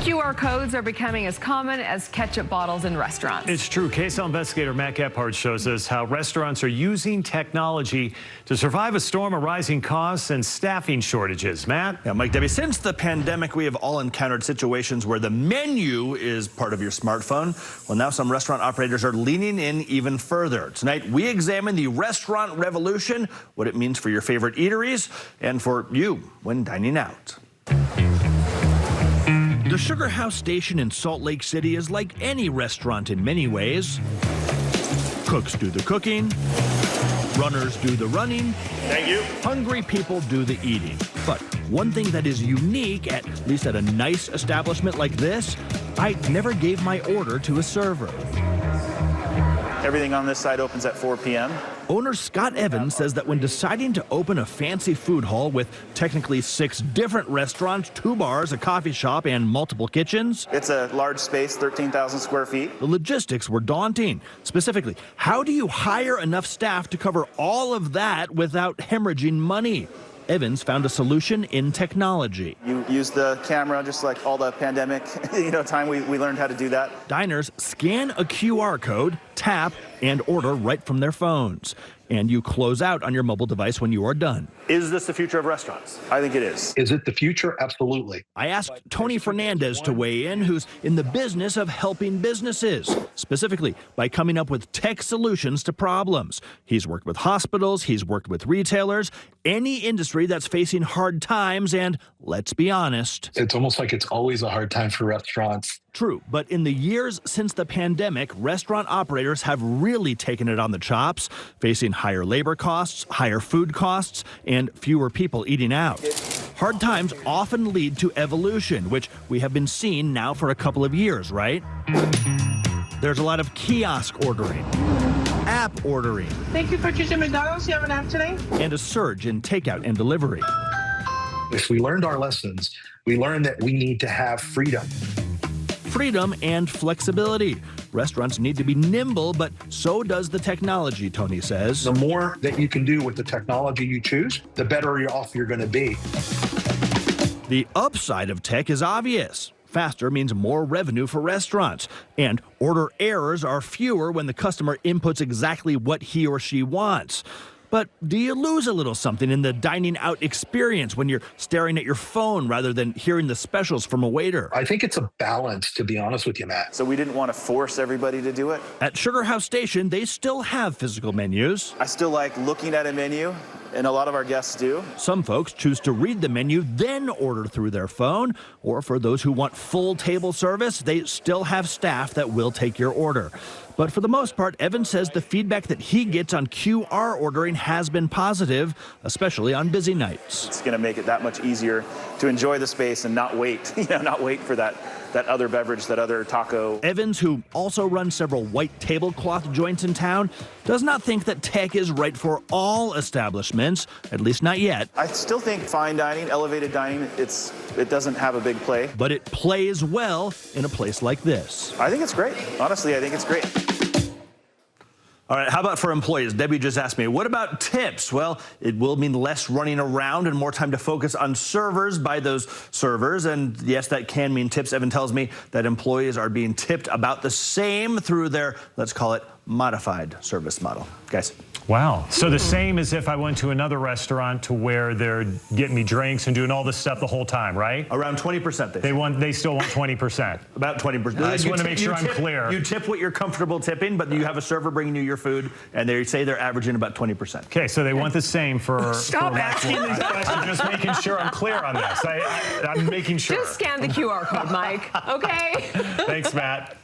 QR codes are becoming as common as ketchup bottles in restaurants. It's true. KSL investigator Matt Gephardt shows us how restaurants are using technology to survive a storm of rising costs and staffing shortages. Matt? Yeah, Mike, Debbie, since the pandemic, we have all encountered situations where the menu is part of your smartphone. Well, now some restaurant operators are leaning in even further. Tonight, we examine the restaurant revolution, what it means for your favorite eateries, and for you when dining out. The Sugar House station in Salt Lake City is like any restaurant in many ways. Cooks do the cooking, runners do the running, Thank you. hungry people do the eating. But one thing that is unique, at least at a nice establishment like this, I never gave my order to a server. Everything on this side opens at 4 p.m. Owner Scott Evans says that when deciding to open a fancy food hall with technically 6 different restaurants, 2 bars, a coffee shop, and multiple kitchens, It's a large space, 13,000 square feet. the logistics were daunting. Specifically, how do you hire enough staff to cover all of that without hemorrhaging money? Evans found a solution in technology. You use the camera, just like all the pandemic time we learned how to do that. Diners scan a QR code, tap, and order right from their phones. And you close out on your mobile device when you are done. Is this the future of restaurants? I think it is. Is it the future? Absolutely. I asked Tony Fernandez to weigh in, who's in the business of helping businesses, specifically by coming up with tech solutions to problems. He's worked with hospitals, he's worked with retailers, any industry that's facing hard times, and let's be honest. It's almost like it's always a hard time for restaurants. True, but in the years since the pandemic, restaurant operators have really taken it on the chops, facing higher labor costs, higher food costs, and fewer people eating out. Hard times often lead to evolution, which we have been seeing now for a couple of years, right? There's a lot of kiosk ordering, app ordering, Thank you for choosing McDonald's. You have an app today? and a surge in takeout and delivery. If we learned our lessons, we learned that we need to have freedom. Freedom and flexibility. Restaurants need to be nimble, but so does the technology, Tony says. The more that you can do with the technology you choose, the better off you're going to be. The upside of tech is obvious. Faster means more revenue for restaurants, and order errors are fewer when the customer inputs exactly what he or she wants. But do you lose a little something in the dining out experience when you're staring at your phone rather than hearing the specials from a waiter? I think it's a balance, to be honest with you, Matt. So we didn't want to force everybody to do it. At Sugar House Station, they still have physical menus. I still like looking at a menu, and a lot of our guests do. Some folks choose to read the menu, then order through their phone. Or for those who want full table service, they still have staff that will take your order. But for the most part, Evan says the feedback that he gets on QR ordering has been positive, especially on busy nights. It's going to make it that much easier to enjoy the space and not wait, not wait for that other beverage, that other taco. Evans, who also runs several white tablecloth joints in town, does not think that tech is right for all establishments, at least not yet. I still think fine dining, elevated dining, it doesn't have a big play. But it plays well in a place like this. I think it's great. Honestly, I think it's great. All right, how about for employees? Debbie just asked me, what about tips? Well, it will mean less running around and more time to focus on servers by those servers. And yes, that can mean tips. Evan tells me that employees are being tipped about the same through their, let's call it, modified service model. Guys. Wow. So the same as if I went to another restaurant to where they're getting me drinks and doing all this stuff the whole time, right? Around 20%. They still want 20%. About 20%. I just want to make sure I'm clear. You tip what you're comfortable tipping, but you have a server bringing you your food, and they say they're averaging about 20%. Okay, so they want the same for... Stop asking these I'm just making sure I'm clear on this. I'm making sure. Just scan the QR code, Mike, okay? Thanks, Matt.